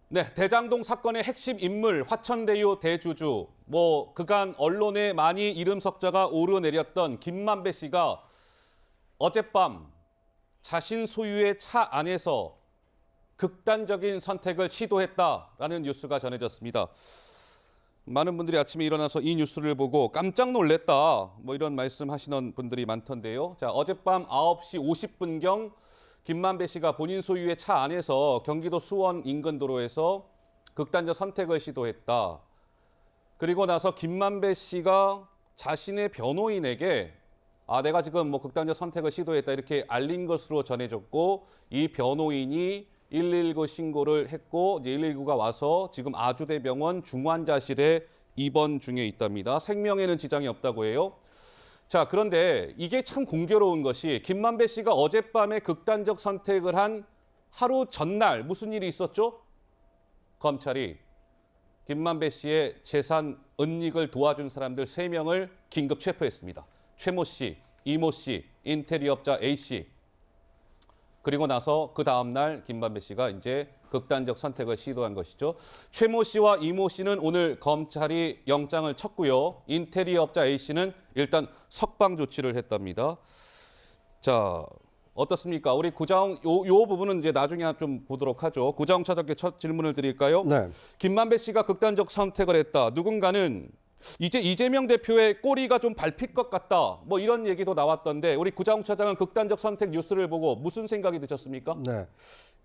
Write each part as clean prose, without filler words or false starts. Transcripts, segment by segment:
네, 대장동 사건의 핵심 인물 화천대유 대주주, 그간 언론에 많이 이름 석자가 오르내렸던 김만배 씨가 어젯밤 자신 소유의 차 안에서 극단적인 선택을 시도했다라는 뉴스가 전해졌습니다. 많은 분들이 아침에 일어나서 이 뉴스를 보고 깜짝 놀랐다, 이런 말씀하시는 분들이 많던데요. 자, 어젯밤 9시 50분경 김만배 씨가 본인 소유의 차 안에서 경기도 수원 인근 도로에서 극단적 선택을 시도했다. 그리고 나서 김만배 씨가 자신의 변호인에게 내가 지금 극단적 선택을 시도했다 이렇게 알린 것으로 전해졌고, 이 변호인이 119 신고를 했고 이제 119가 와서 지금 아주대병원 중환자실에 입원 중에 있답니다. 생명에는 지장이 없다고 해요. 자, 그런데 이게 참 공교로운 것이 김만배 씨가 어젯밤에 극단적 선택을 한 하루 전날 무슨 일이 있었죠? 검찰이 김만배 씨의 재산 은닉을 도와준 사람들 3명을 긴급 체포했습니다. 최모 씨, 이모 씨, 인테리어업자 A 씨. 그리고 나서 그 다음 날 김만배 씨가 이제 극단적 선택을 시도한 것이죠. 최모 씨와 이모 씨는 오늘 검찰이 영장을 쳤고요. 인테리어업자 A 씨는 일단 석방 조치를 했답니다. 자, 어떻습니까? 우리 구자홍 요 부분은 이제 나중에 좀 보도록 하죠. 구자홍 차장께 첫 질문을 드릴까요? 네. 김만배 씨가 극단적 선택을 했다. 누군가는 이제 이재명 대표의 꼬리가 좀 밟힐 것 같다. 이런 얘기도 나왔던데 우리 구자홍 차장은 극단적 선택 뉴스를 보고 무슨 생각이 드셨습니까? 네.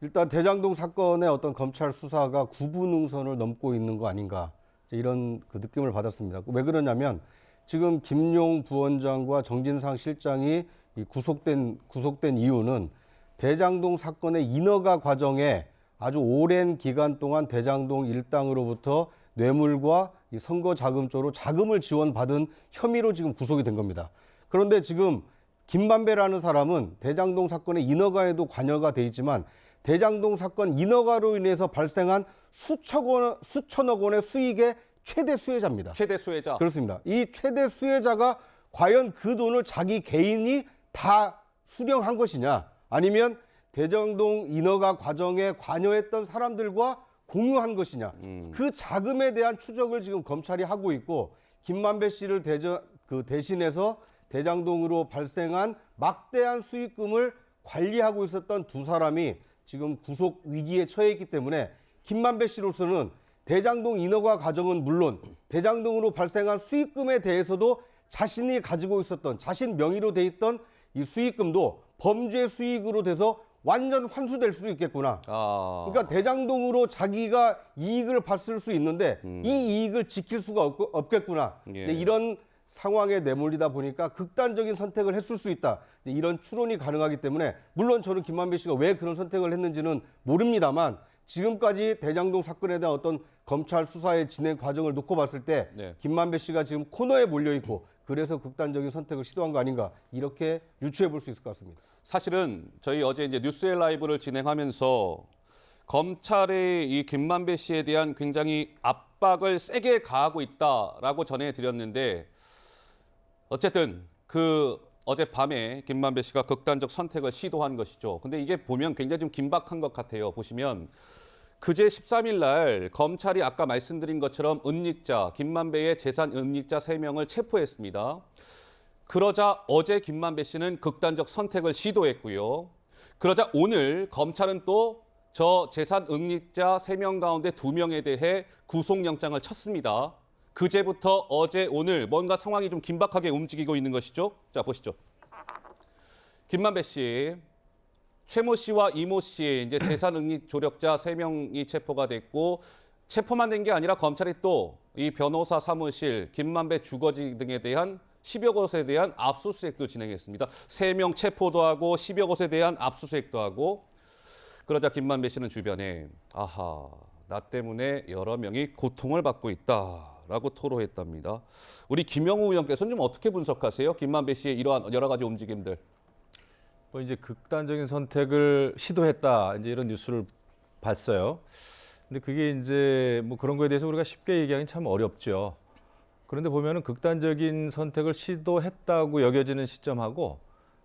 일단 대장동 사건의 어떤 검찰 수사가 구분응선을 넘고 있는 거 아닌가, 이런 그 느낌을 받았습니다. 왜 그러냐면 지금 김용 부원장과 정진상 실장이 구속된 이유는 대장동 사건의 인허가 과정에 아주 오랜 기간 동안 대장동 일당으로부터 뇌물과 이 선거 자금 쪽으로 자금을 지원받은 혐의로 지금 구속이 된 겁니다. 그런데 지금 김만배라는 사람은 대장동 사건의 인허가에도 관여가 돼 있지만 대장동 사건 인허가로 인해서 발생한 수천억 원의 수익의 최대 수혜자입니다. 최대 수혜자. 그렇습니다. 이 최대 수혜자가 과연 그 돈을 자기 개인이 다 수령한 것이냐, 아니면 대장동 인허가 과정에 관여했던 사람들과 공유한 것이냐, 그 자금에 대한 추적을 지금 검찰이 하고 있고, 김만배 씨를 대신해서 대장동으로 발생한 막대한 수익금을 관리하고 있었던 두 사람이 지금 구속 위기에 처해 있기 때문에 김만배 씨로서는 대장동 인허가 과정은 물론 대장동으로 발생한 수익금에 대해서도 자신이 가지고 있었던, 자신 명의로 돼 있던 이 수익금도 범죄 수익으로 돼서 완전 환수될 수도 있겠구나. 그러니까 대장동으로 자기가 이익을 봤을 수 있는데 이 이익을 지킬 수가 없겠구나. 예. 이런 상황에 내몰리다 보니까 극단적인 선택을 했을 수 있다. 이런 추론이 가능하기 때문에, 물론 저는 김만배 씨가 왜 그런 선택을 했는지는 모릅니다만, 지금까지 대장동 사건에 대한 어떤 검찰 수사의 진행 과정을 놓고 봤을 때 네. 김만배 씨가 지금 코너에 몰려 있고 그래서 극단적인 선택을 시도한 거 아닌가, 이렇게 유추해 볼 수 있을 것 같습니다. 사실은 저희 어제 이제 뉴스의 라이브를 진행하면서 검찰의 이 김만배 씨에 대한 굉장히 압박을 세게 가하고 있다라고 전해드렸는데, 어쨌든 어젯밤에 김만배 씨가 극단적 선택을 시도한 것이죠. 근데 이게 보면 굉장히 좀 긴박한 것 같아요. 보시면 그제 13일 날 검찰이 아까 말씀드린 것처럼 은닉자, 김만배의 재산 은닉자 3명을 체포했습니다. 그러자 어제 김만배 씨는 극단적 선택을 시도했고요. 그러자 오늘 검찰은 또 저 재산 은닉자 3명 가운데 2명에 대해 구속영장을 쳤습니다. 그제부터 어제 오늘 뭔가 상황이 좀 긴박하게 움직이고 있는 것이죠. 자, 보시죠. 김만배 씨, 최모 씨와 이모 씨 이제 재산 은닉 조력자 3명이 체포가 됐고, 체포만 된 게 아니라 검찰이 또 이 변호사 사무실, 김만배 주거지 등에 대한 10여 곳에 대한 압수수색도 진행했습니다. 3명 체포도 하고 10여 곳에 대한 압수수색도 하고. 그러자 김만배 씨는 주변에 나 때문에 여러 명이 고통을 받고 있다라고 토로했답니다. 우리 김영우 의원께서는 좀 어떻게 분석하세요? 김만배 씨의 이러한 여러 가지 움직임들. 이제 극단적인 선택을 시도했다, 이제 이런 뉴스를 봤어요. 근데 그게 이제 그런 거에 대해서 우리가 쉽게 얘기하기는 참 어렵죠. 그런데 보면은 극단적인 선택을 시도했다고 여겨지는 시점하고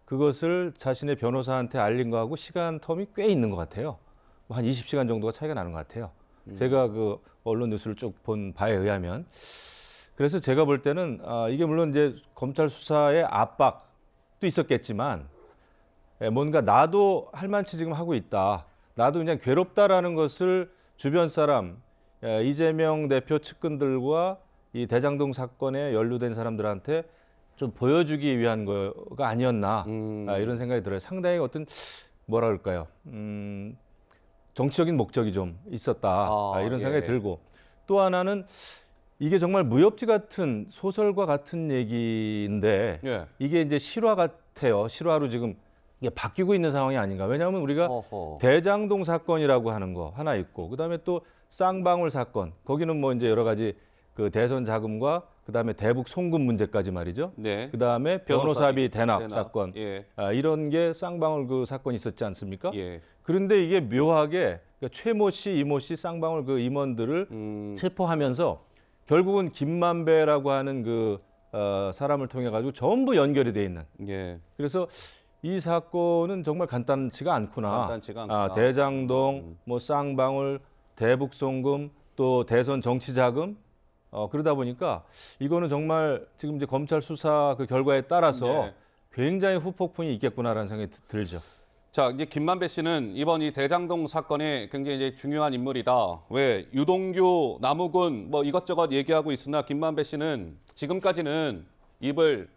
그것을 자신의 변호사한테 알린 거하고 시간 텀이 꽤 있는 것 같아요. 한 20시간 정도가 차이가 나는 것 같아요. 제가 그 언론 뉴스를 쭉 본 바에 의하면. 그래서 제가 볼 때는 이게 물론 이제 검찰 수사의 압박도 있었겠지만 뭔가 나도 할 만치 지금 하고 있다. 나도 그냥 괴롭다라는 것을 주변 사람, 이재명 대표 측근들과 이 대장동 사건에 연루된 사람들한테 좀 보여주기 위한 거가 아니었나 이런 생각이 들어요. 상당히 어떤 뭐라 그럴까요? 정치적인 목적이 좀 있었다 이런 생각이 들고 또 하나는 이게 정말 무협지 같은 소설과 같은 얘기인데 이게 이제 실화 같아요. 실화로 지금 이게 바뀌고 있는 상황이 아닌가. 왜냐하면 우리가 대장동 사건이라고 하는 거 하나 있고 그다음에 또 쌍방울 사건 거기는 뭐 이제 여러 가지 그 대선 자금과 그다음에 대북 송금 문제까지 말이죠. 그다음에 변호사비 대납 사건 이런 게 쌍방울 그 사건이 있었지 않습니까? 그런데 이게 묘하게 그러니까 최모 씨, 이모 씨 쌍방울 그 임원들을 체포하면서 결국은 김만배라고 하는 그 사람을 통해 가지고 전부 연결이 돼 있는. 그래서 이 사건은 정말 간단치가 않구나. 대장동, 뭐 쌍방울, 대북 송금, 또 대선 정치 자금. 그러다 보니까 이거는 정말 지금 이제 검찰 수사 그 결과에 따라서 굉장히 후폭풍이 있겠구나라는 생각이 들죠. 자, 이제 김만배 씨는 이번 이 대장동 사건에 굉장히 이제 중요한 인물이다. 왜 유동규, 남욱은 뭐 이것저것 얘기하고 있으나 김만배 씨는 지금까지는 입을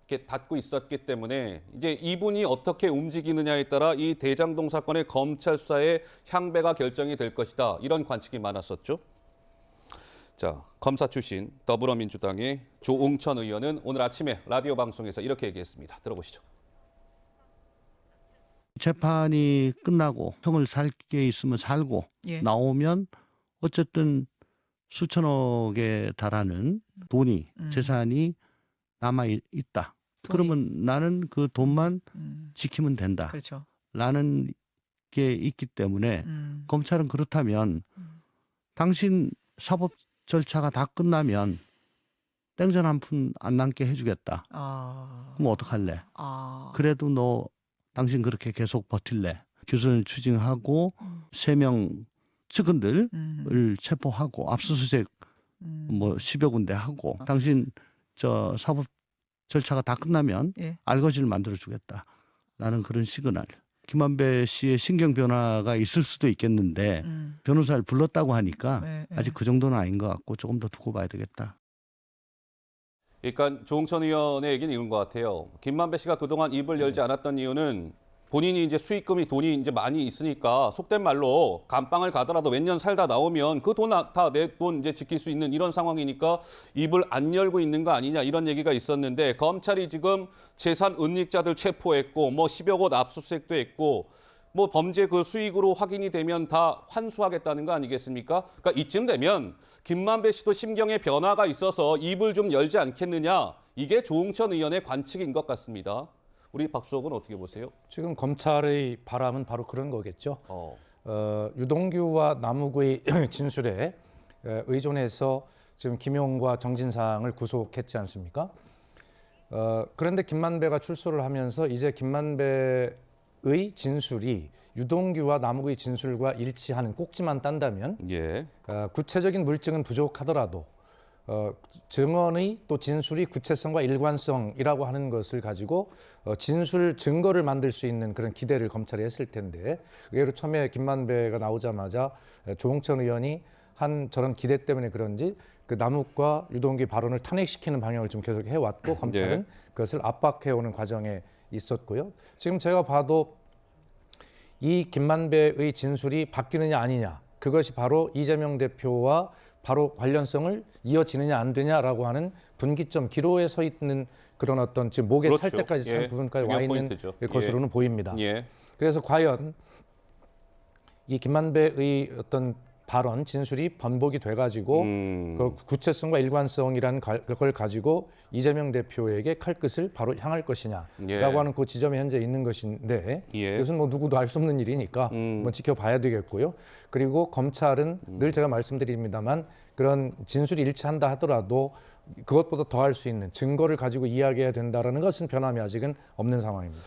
이렇게 닫고 있었기 때문에 이제 이분이 어떻게 움직이느냐에 따라 이 대장동 사건의 검찰 수사의 향배가 결정이 될 것이다. 이런 관측이 많았었죠. 자, 검사 출신 더불어민주당의 조응천 의원은 오늘 아침에 라디오 방송에서 이렇게 얘기했습니다. 들어보시죠. 재판이 끝나고 형을 살 게 있으면 살고 나오면 어쨌든 수천억에 달하는 돈이 재산이 남아 있다. 그러면 나는 그 돈만 지키면 된다. 그렇죠. 라는 게 있기 때문에 검찰은 그렇다면 당신 사법 절차가 다 끝나면 땡전 한 푼 안 남게 해주겠다. 그럼 어떡할래? 그래도 너 당신 그렇게 계속 버틸래? 교수는 추징하고 3명 측근들을 체포하고 압수수색 뭐 10여 군데 하고 당신 저 사법 절차가 다 끝나면 알거지를 만들어주겠다. 라는 그런 시그널. 김만배 씨의 신경 변화가 있을 수도 있겠는데 변호사를 불렀다고 하니까 아직 그 정도는 아닌 것 같고 조금 더 두고 봐야 되겠다. 그러니까 조응천 의원의 얘기는 이런 것 같아요. 김만배 씨가 그동안 입을 열지 않았던 이유는 본인이 이제 수익금이 돈이 이제 많이 있으니까 속된 말로 감방을 가더라도 몇 년 살다 나오면 그 돈 다 내 돈 이제 지킬 수 있는 이런 상황이니까 입을 안 열고 있는 거 아니냐 이런 얘기가 있었는데 검찰이 지금 재산 은닉자들 체포했고 뭐 10여 곳 압수수색도 했고 뭐 범죄 그 수익으로 확인이 되면 다 환수하겠다는 거 아니겠습니까? 그러니까 이쯤 되면 김만배 씨도 심경의 변화가 있어서 입을 좀 열지 않겠느냐 이게 조응천 의원의 관측인 것 같습니다. 우리 박수옥은 어떻게 보세요? 지금 검찰의 바람은 바로 그런 거겠죠. 유동규와 남욱의 진술에 의존해서 지금 김용과 정진상을 구속했지 않습니까? 그런데 김만배가 출소를 하면서 이제 김만배의 진술이 유동규와 남욱의 진술과 일치하는 꼭지만 딴다면 구체적인 물증은 부족하더라도 증언의 또 진술이 구체성과 일관성이라고 하는 것을 가지고 진술 증거를 만들 수 있는 그런 기대를 검찰이 했을 텐데 의외로 처음에 김만배가 나오자마자 조응천 의원이 한 저런 기대 때문에 그런지 그 남욱과 유동규 발언을 탄핵시키는 방향을 좀 계속 해왔고 검찰은 그것을 압박해오는 과정에 있었고요. 지금 제가 봐도 이 김만배의 진술이 바뀌느냐 아니냐 그것이 바로 이재명 대표와 바로 관련성을 이어지느냐 안 되냐라고 하는 분기점 기로에 서 있는 그런 어떤 지금 목에 찰 때까지 찬 부분까지 와 있는 것으로는 보입니다. 그래서 과연 이 김만배의 어떤 발언, 진술이 번복이 돼가지고 그 구체성과 일관성이라는 걸 가지고 이재명 대표에게 칼끝을 바로 향할 것이냐라고 하는 그 지점에 현재 있는 것인데 이것은 뭐 누구도 알 수 없는 일이니까 한번 지켜봐야 되겠고요. 그리고 검찰은 늘 제가 말씀드립니다만 그런 진술이 일치한다 하더라도 그것보다 더 할 수 있는 증거를 가지고 이야기해야 된다라는 것은 변함이 아직은 없는 상황입니다.